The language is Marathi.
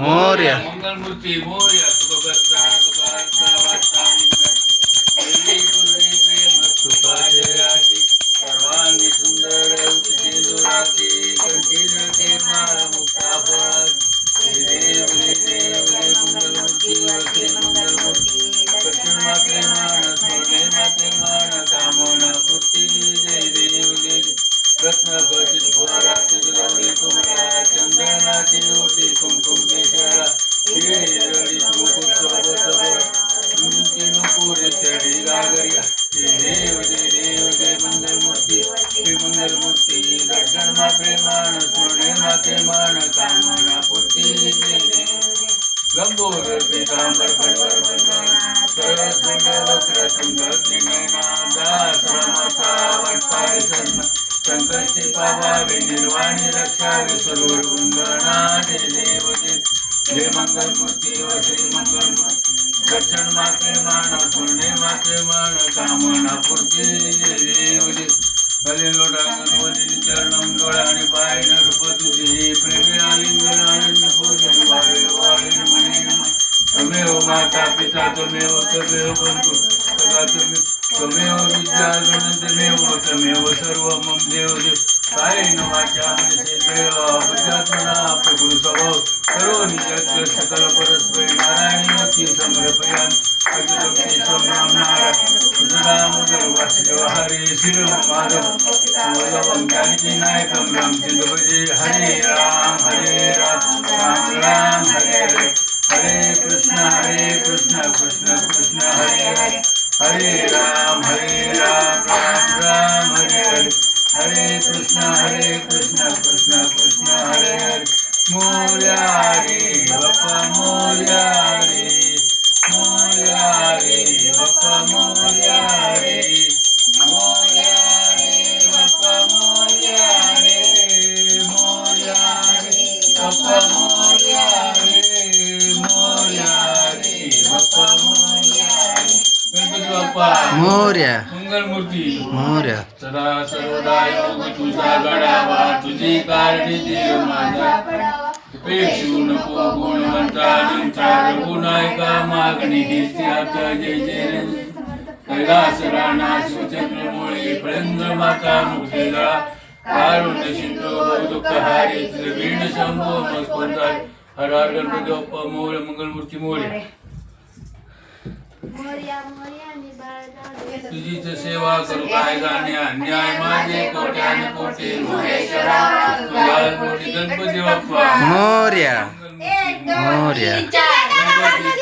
मोरया मंगलमूर्ती मोरया सुखकर्ता सुखार्ता वार्ता पूर्वी पूर्वी प्रेम कृपा जयाची सर्वांगी सुंदर सिंदुराची कंठी जळते माळ मुक्ता फळाची देव देव मंगलमूर्ती वसे मंगलमूर्ती दक्षिण माते मान सोने माते मान कामना पूर्ती जय देव जय रत्न खचित फुलाची गौरी कुमरा चंदनाची ओटी कुमकुम केशरा हिरडी मुकुट सोबत नुपुर चढी गागरिया देव जय मंगलमूर्ती श्री मंगलमूर्ती दर्शन माते मान सोने माते मान कामना पूर्ती जय देव गंभोर पीतांबर फडवर बंधन सरस वक्र सुंदर त्रिनयना दास माता वटपाय सन्न संकष्टी पावावे निर्वाणी रक्षावे सर्व वंदना जय देव जय मंगलमूर्ती व श्री मंगलमूर्ती दर्शन माते मान पुण्य माते मान कामना पूर्ती जय देव जय हले लोटांगण वदिनी चरणम डोळा आणि पाय नरूप तुझे प्रेमी आलिंगन आनंद पूजन वाळे वाळे म्हणे तमेव माता पिता तमेव बंधू सदा तमेव विद्या गण तमेव सर्व मम देव देव कायेन वाचा मनसेंद्रिय बुद्ध्यात्मना प्रभु स्वभाव सर्व निजज्ञ सकल परस्मै नारायणी समर्पयामि अखिलकेशवं राम नारायण सुदामोदर वासुदेव हरे श्रीराम माधव वल्लभं जानकी नायकं रामचंद्र भजे हरे राम राम राम हरे हरे हरे कृष्ण कृष्ण कृष्ण हरे हरे हरे राम राम राम हरे हरे हरे कृष्ण कृष्ण कृष्ण हरे हरे मोरया रे बाप्पा मोरया रे बाप्पा मोरया रे बाप्पा मोरया रे बाप्पा मोरया रे बाप्पा मोरया गणपती बाप्पा मोरया मंगलमूर्ती मोरया सदा सर्वदा योग तुझा गडावा तुझी कारणी देव माझा पेक्षू नको गुणवंता रघुनायका मागणी घेते आता जय जय कैलास राणा शिवचंद्रमुळे फळेंद्र माता मुक्तेला कारुण्य सिंधू दुःख हारे वीण शंभो मस्कोंता हर हर गणपती बाप्पा मोर मंगलमूर्ती मोरया तुझीच सेवा करू काय गाणे अन्याय माझे कोट्याने कोटी महेश्वरा तुझ्या कोटी गणपती बाप्पा मोरया मोरया गणपती